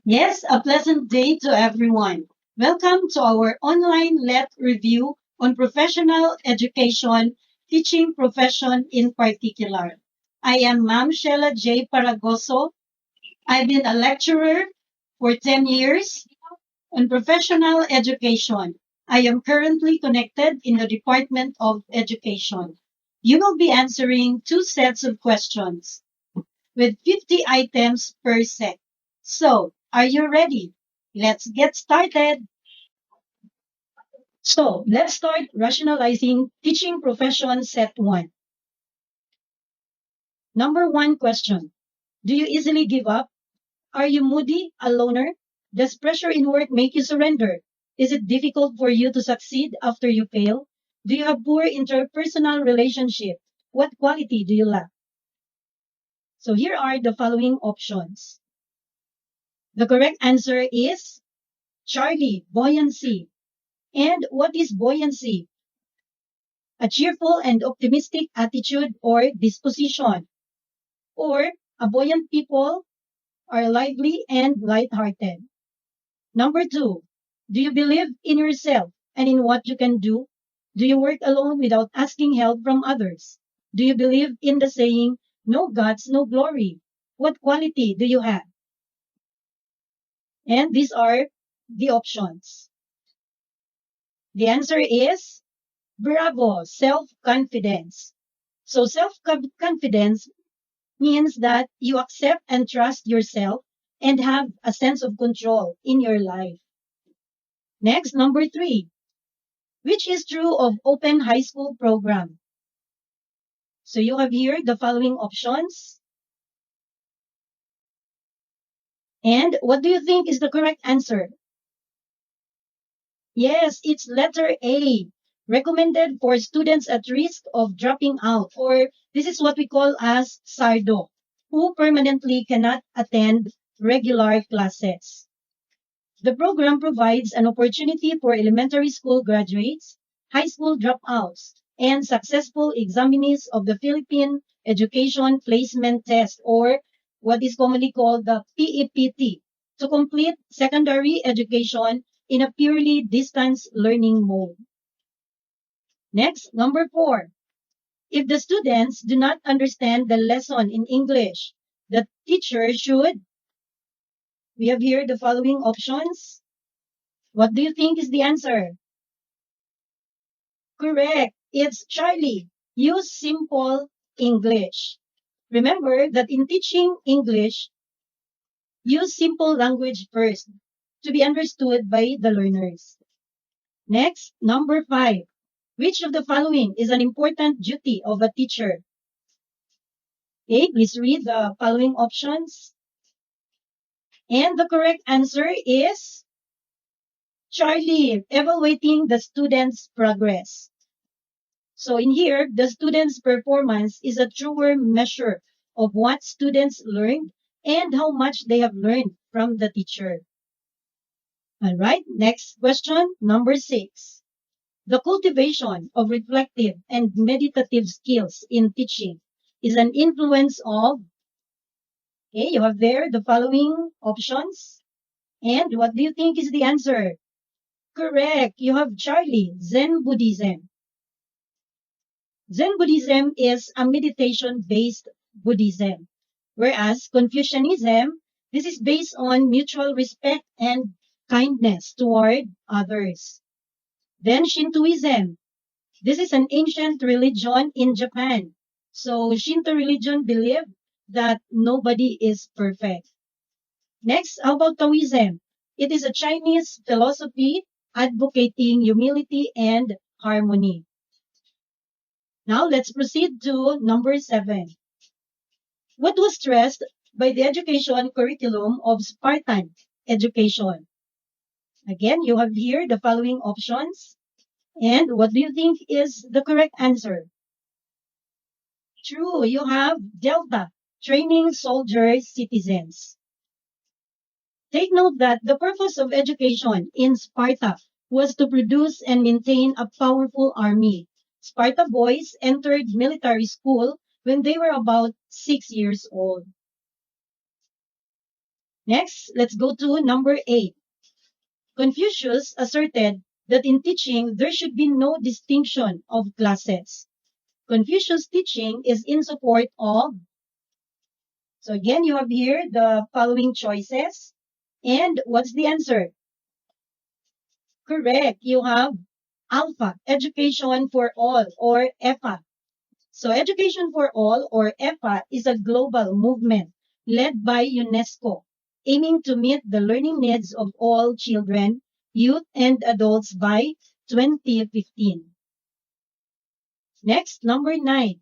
Yes, a pleasant day to everyone. Welcome to our online LET review on professional education, teaching profession in particular. I am Ma'am Sheila J. Paragoso. I've been a lecturer for 10 years on professional education. I am currently connected in the Department of Education. You will be answering two sets of questions with 50 items per set. So, are you ready? Let's get started. So, let's start rationalizing teaching profession set 1. Number 1 question. Do you easily give up? Are you moody, a loner? Does pressure in work make you surrender? Is it difficult for you to succeed after you fail? Do you have poor interpersonal relationship? What quality do you lack? So here are the following options. The correct answer is Charlie, buoyancy. And what is buoyancy? A cheerful and optimistic attitude or disposition. Or a buoyant people are lively and light-hearted. Number 2, do you believe in yourself and in what you can do? Do you work alone without asking help from others? Do you believe in the saying, no gods, no glory? What quality do you have? And these are the options. The answer is bravo, self-confidence. So self-confidence means that you accept and trust yourself and have a sense of control in your life. Next, number 3, which is true of open high school program. So you have here the following options. And what do you think is the correct answer? Yes, it's letter A. Recommended for students at risk of dropping out, or this is what we call as SARDO, who permanently cannot attend regular classes. The program provides an opportunity for elementary school graduates, high school dropouts, and successful examinees of the Philippine Education Placement Test, or what is commonly called the PEPT, to complete secondary education in a purely distance learning mode. Next, number 4. If the students do not understand the lesson in English, the teacher should. We have here the following options. What do you think is the answer? Correct. It's Charlie. Use simple English. Remember that in teaching English, use simple language first to be understood by the learners. Next, number 5. Which of the following is an important duty of a teacher? Okay, please read the following options. And the correct answer is Charlie, evaluating the student's progress. So in here, the student's performance is a truer measure of what students learned and how much they have learned from the teacher. All right, next question, number 6. The cultivation of reflective and meditative skills in teaching is an influence of, okay, you have there the following options. And what do you think is the answer? Correct, you have Charlie, Zen Buddhism. Zen Buddhism is a meditation-based Buddhism, whereas Confucianism, this is based on mutual respect and kindness toward others. Then Shintoism, this is an ancient religion in Japan. So Shinto religion believed that nobody is perfect. Next, how about Taoism? It is a Chinese philosophy advocating humility and harmony. Now let's proceed to number 7. What was stressed by the education curriculum of Spartan education? Again, you have here the following options. And what do you think is the correct answer? True, you have Delta, training soldiers, citizens. Take note that the purpose of education in Sparta was to produce and maintain a powerful army. Sparta boys entered military school when they were about 6 years old. Next, let's go to number 8. Confucius asserted that in teaching there should be no distinction of classes. Confucius' teaching is in support of, so again, you have here the following choices. And what's the answer? Correct. You have Alpha, Education for All, or EFA. So Education for All, or EFA, is a global movement led by UNESCO, aiming to meet the learning needs of all children, youth, and adults by 2015. Next, number 9.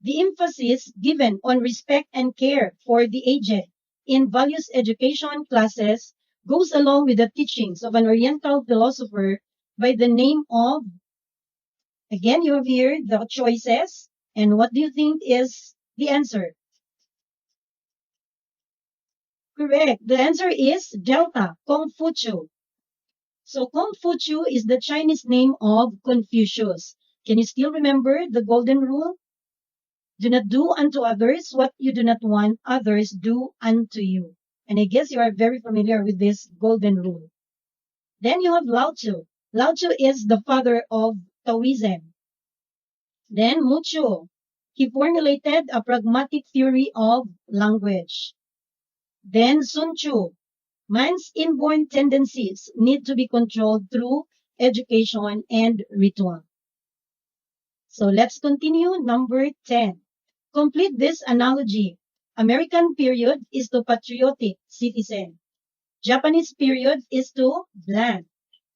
The emphasis given on respect and care for the aged in values education classes goes along with the teachings of an Oriental philosopher by the name of, again, you have here the choices. And what do you think is the answer? Correct. The answer is Delta, Kongfuchu. So Kongfuchu is the Chinese name of Confucius. Can you still remember the golden rule? Do not do unto others what you do not want others do unto you. And I guess you are very familiar with this golden rule. Then you have Lao Tzu. Lao Tzu is the father of Taoism. Then Mu Chu. He formulated a pragmatic theory of language. Then Sun Tzu. Man's inborn tendencies need to be controlled through education and ritual. So let's continue. Number 10. Complete this analogy. American period is to patriotic citizen. Japanese period is to bland.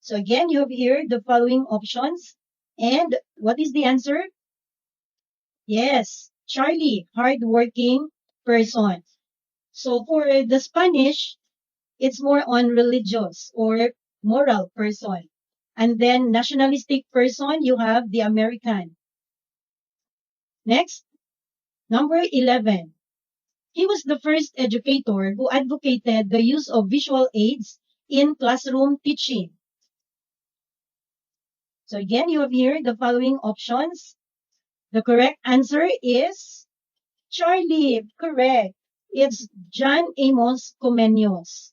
So again, you have here the following options. And what is the answer? Yes, Charlie, hardworking person. So for the Spanish, it's more on religious or moral person. And then nationalistic person, you have the American. Next, number 11. He was the first educator who advocated the use of visual aids in classroom teaching. So again, you have here the following options. The correct answer is Charlie. Correct. It's John Amos Comenius.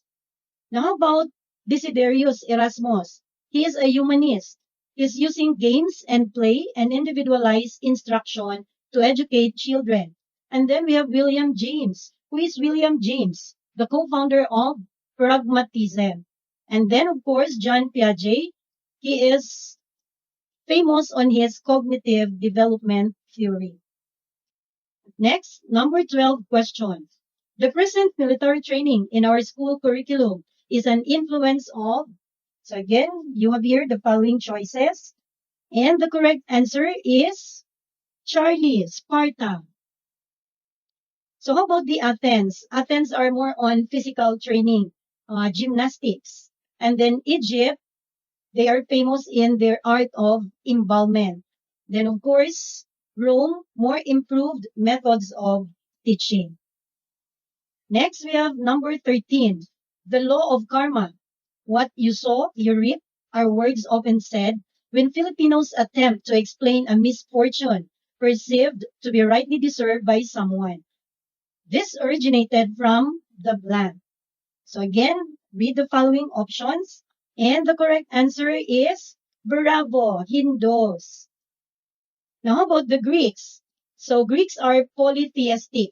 Now, how about Desiderius Erasmus? He is a humanist. He's using games and play and individualized instruction to educate children. And then we have William James. Who is William James? The co-founder of Pragmatism. And then, of course, John Piaget. He is famous on his cognitive development theory. Next, number 12 question. The present military training in our school curriculum is an influence of, so again, you have here the following choices. And the correct answer is Charlie, Sparta. So how about the Athens? Athens are more on physical training, gymnastics. And then Egypt, they are famous in their art of embalmment. Then, of course, Rome, more improved methods of teaching. Next, we have number 13, the law of karma. What you sow, you reap, are words often said when Filipinos attempt to explain a misfortune perceived to be rightly deserved by someone. This originated from the blank. So again, read the following options. And the correct answer is Bravo, Hindus. Now, how about the Greeks? So Greeks are polytheistic.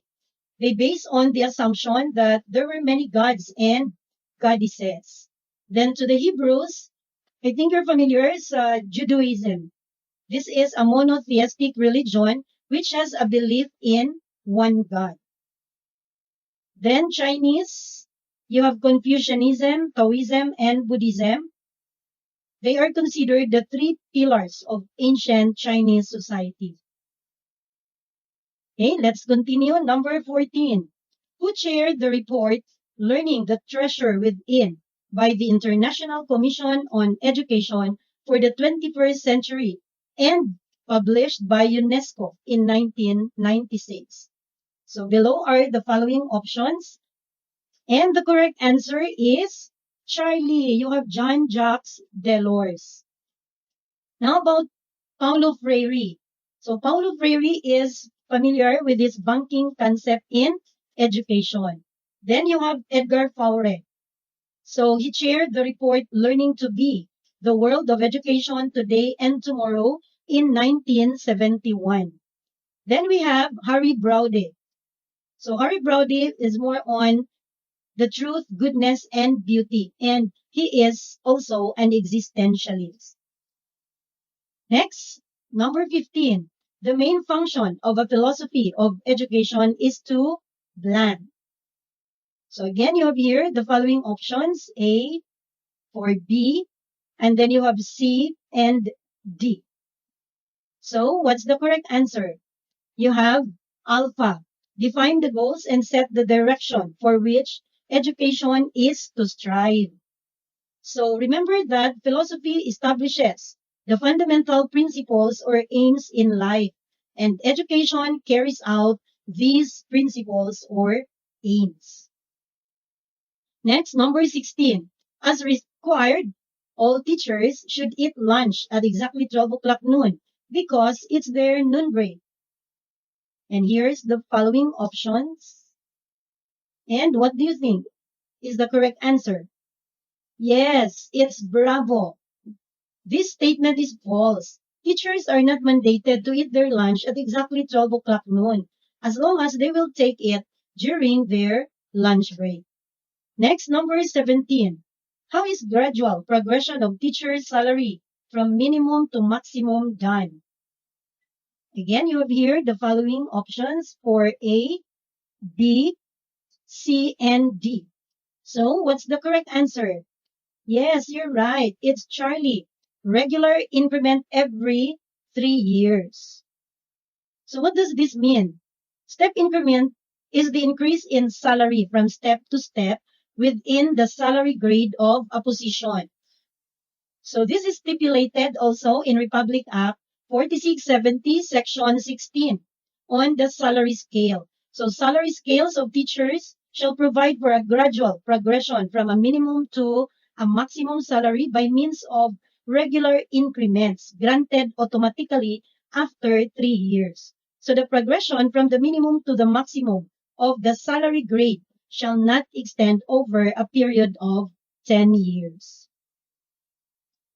They base on the assumption that there were many gods and goddesses. Then to the Hebrews, I think you're familiar with Judaism. This is a monotheistic religion which has a belief in one God. Then Chinese, you have Confucianism, Taoism, and Buddhism. They are considered the three pillars of ancient Chinese society. Okay, let's continue. Number 14. Who chaired the report Learning the Treasure Within by the International Commission on Education for the 21st Century and published by UNESCO in 1996? So below are the following options. And the correct answer is Charlie. You have John Jacques Delors. Now about Paulo Freire. So Paulo Freire is familiar with this banking concept in education. Then you have Edgar Faure. So he chaired the report Learning to Be, The World of Education Today and Tomorrow in 1971. Then we have Harry Braude. So Harry Braude is more on the truth, goodness, and beauty, and he is also an existentialist. Next, number 15. The main function of a philosophy of education is to bland. So again, you have here the following options, A for B, and then you have C and D. So what's the correct answer? You have alpha. Define the goals and set the direction for which education is to strive. So remember that philosophy establishes the fundamental principles or aims in life, and education carries out these principles or aims. Next, number 16. As required, all teachers should eat lunch at exactly 12 o'clock noon because it's their noon break. And here's the following options. And what do you think is the correct answer? Yes, it's bravo. This statement is false. Teachers are not mandated to eat their lunch at exactly 12 o'clock noon, as long as they will take it during their lunch break. Next, number 17. How is gradual progression of teacher's salary from minimum to maximum done? Again, you have here the following options for A, B, C, and D. So, what's the correct answer? Yes, you're right. It's Charlie. Regular increment every 3 years. So what does this mean? Step increment is the increase in salary from step to step within the salary grade of a position. So this is stipulated also in Republic Act 4670, Section 16 on the salary scale. So salary scales of teachers shall provide for a gradual progression from a minimum to a maximum salary by means of regular increments granted automatically after 3 years. So the progression from the minimum to the maximum of the salary grade shall not extend over a period of 10 years.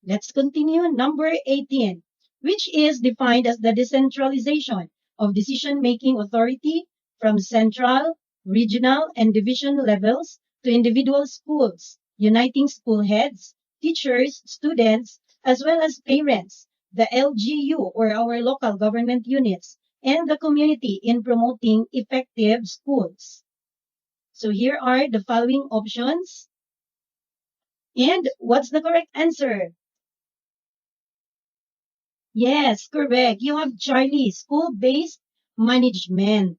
Let's continue. Number 18, which is defined as the decentralization of decision-making authority from central, regional, and division levels to individual schools, uniting school heads, teachers, students, as well as parents, the LGU or our local government units, and the community in promoting effective schools. So here are the following options. And what's the correct answer? Yes, correct. You have Charlie, school-based management.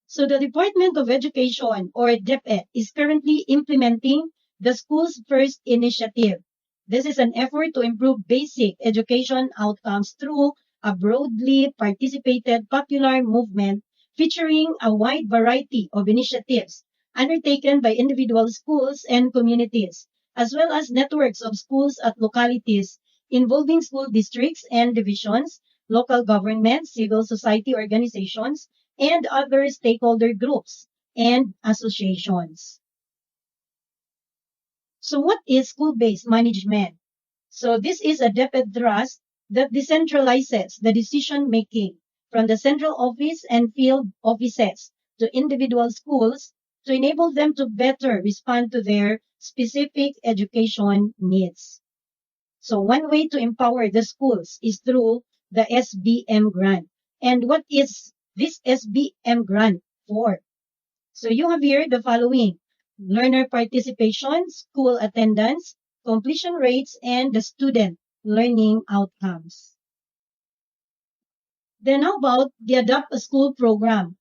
So the Department of Education, or DepEd, is currently implementing the Schools First initiative. This is an effort to improve basic education outcomes through a broadly participated popular movement featuring a wide variety of initiatives undertaken by individual schools and communities, as well as networks of schools at localities involving school districts and divisions, local governments, civil society organizations, and other stakeholder groups and associations. So what is school-based management? So this is a DepEd trust that decentralizes the decision making from the central office and field offices to individual schools to enable them to better respond to their specific education needs. So one way to empower the schools is through the SBM grant. And what is this SBM grant for? So you have here the following: learner participation, school attendance, completion rates, and the student learning outcomes. Then how about the Adopt a School program?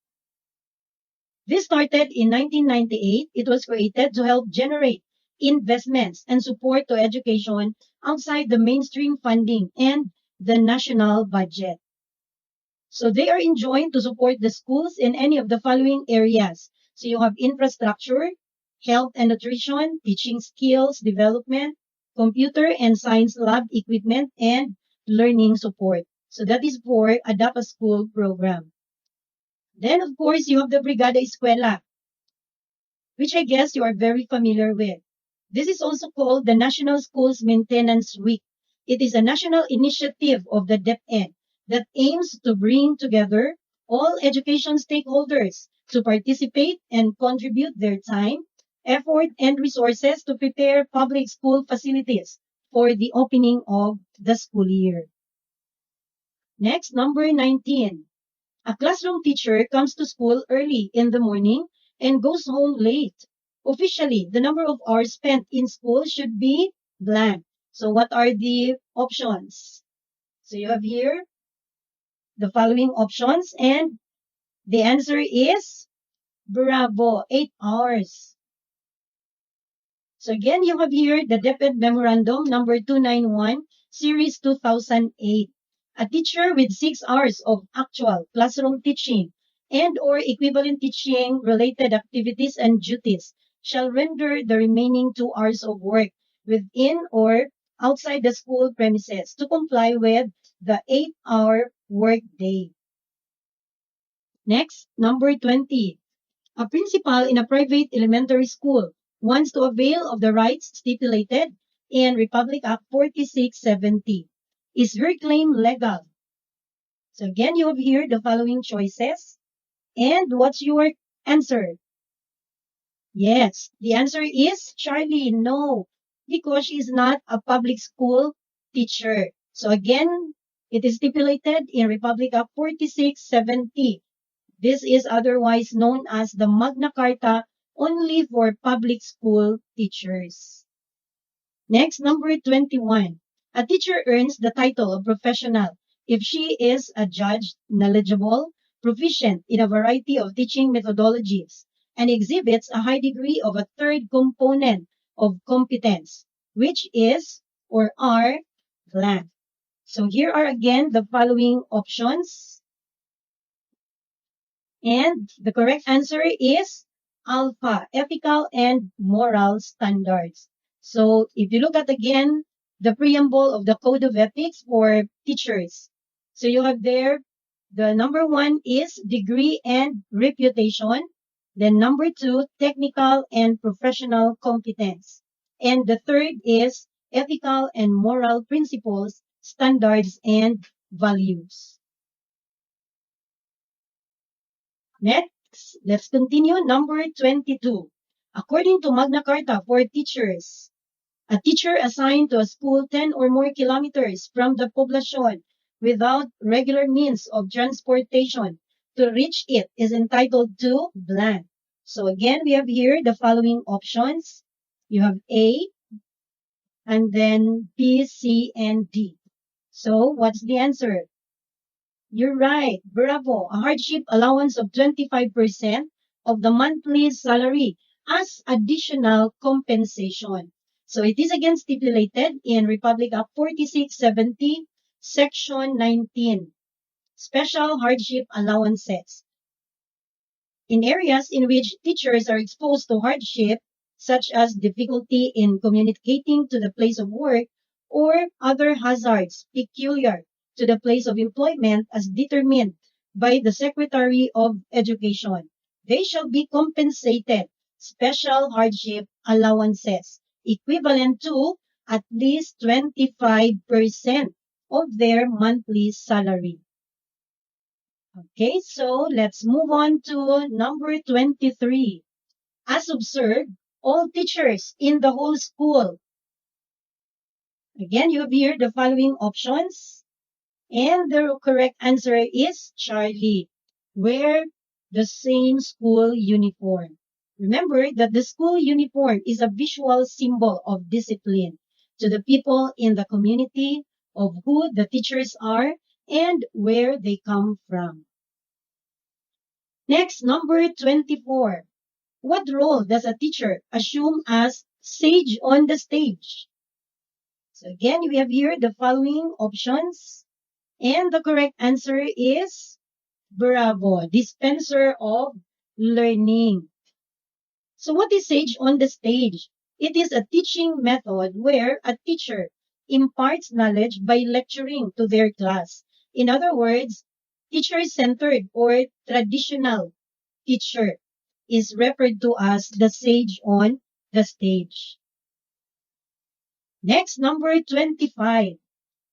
This started in 1998. It was created to help generate investments and support to education outside the mainstream funding and the national budget. So they are enjoined to support the schools in any of the following areas. So you have infrastructure, health and nutrition, teaching skills development, computer and science lab equipment, and learning support. So that is for Adopt a School program. Then, of course, you have the Brigada Escuela, which I guess you are very familiar with. This is also called the National Schools Maintenance Week. It is a national initiative of the DepEd that aims to bring together all education stakeholders to participate and contribute their time, effort, and resources to prepare public school facilities for the opening of the school year. Next, number 19. A classroom teacher comes to school early in the morning and goes home late. Officially, the number of hours spent in school should be blank. So what are the options? So you have here the following options and the answer is bravo, 8 hours. So again, you have here the DepEd Memorandum number 291, Series 2008. A teacher with 6 hours of actual classroom teaching and or equivalent teaching related activities and duties shall render the remaining 2 hours of work within or outside the school premises to comply with the 8-hour workday. Next, number 20. A principal in a private elementary school wants to avail of the rights stipulated in Republic Act 4670. Is her claim legal? So again, you have here the following choices. And what's your answer? Yes, the answer is Charlie, no, because she is not a public school teacher. So again, it is stipulated in Republic Act 4670. This is otherwise known as the Magna Carta only for public school teachers. Next, number 21. A teacher earns the title of professional if she is a judge, knowledgeable, proficient in a variety of teaching methodologies, and exhibits a high degree of a third component of competence, which is or are blank. So here are again the following options. And the correct answer is alpha, ethical and moral standards. So if you look at again the preamble of the Code of Ethics for teachers. So you have there the number one is degree and reputation. Then number two, technical and professional competence. And the third is ethical and moral principles, standards, and values. Next, let's continue. Number 22. According to Magna Carta for teachers, a teacher assigned to a school 10 or more kilometers from the poblacion without regular means of transportation to reach it is entitled to blank. So again, we have here the following options. You have A and then B, C, and D. So what's the answer? You're right. Bravo. A hardship allowance of 25% of the monthly salary as additional compensation. So it is again stipulated in Republic Act 4670, Section 19, Special Hardship Allowances. In areas in which teachers are exposed to hardship, such as difficulty in communicating to the place of work or other hazards peculiar to the place of employment as determined by the Secretary of Education, they shall be compensated special hardship allowances equivalent to at least 25% of their monthly salary. Okay, so let's move on to number 23. As observed, all teachers in the whole school. Again, you have here the following options. And the correct answer is Charlie. Wear the same school uniform. Remember that the school uniform is a visual symbol of discipline to the people in the community of who the teachers are and where they come from. Next, number 24. What role does a teacher assume as sage on the stage? So again, we have here the following options. And the correct answer is bravo, dispenser of learning. So what is sage on the stage? It is a teaching method where a teacher imparts knowledge by lecturing to their class. In other words, teacher-centered or traditional teacher is referred to as the sage on the stage. Next, number 25.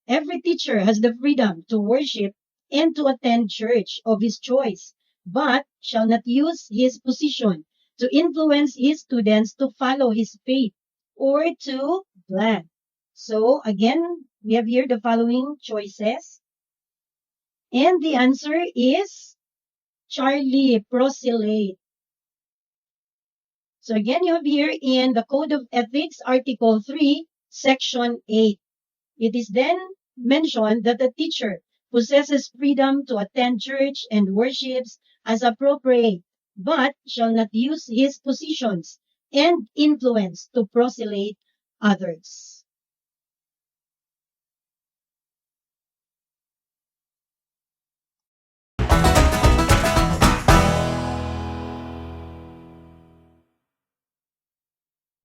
Every teacher has the freedom to worship and to attend church of his choice, but shall not use his position to influence his students to follow his faith or to plan. So again, we have here the following choices. And the answer is Charlie, proselyte. So again, you have here in the Code of Ethics, Article 3, Section 8. It is then mentioned that the teacher possesses freedom to attend church and worships as appropriate, but shall not use his positions and influence to proselyte others.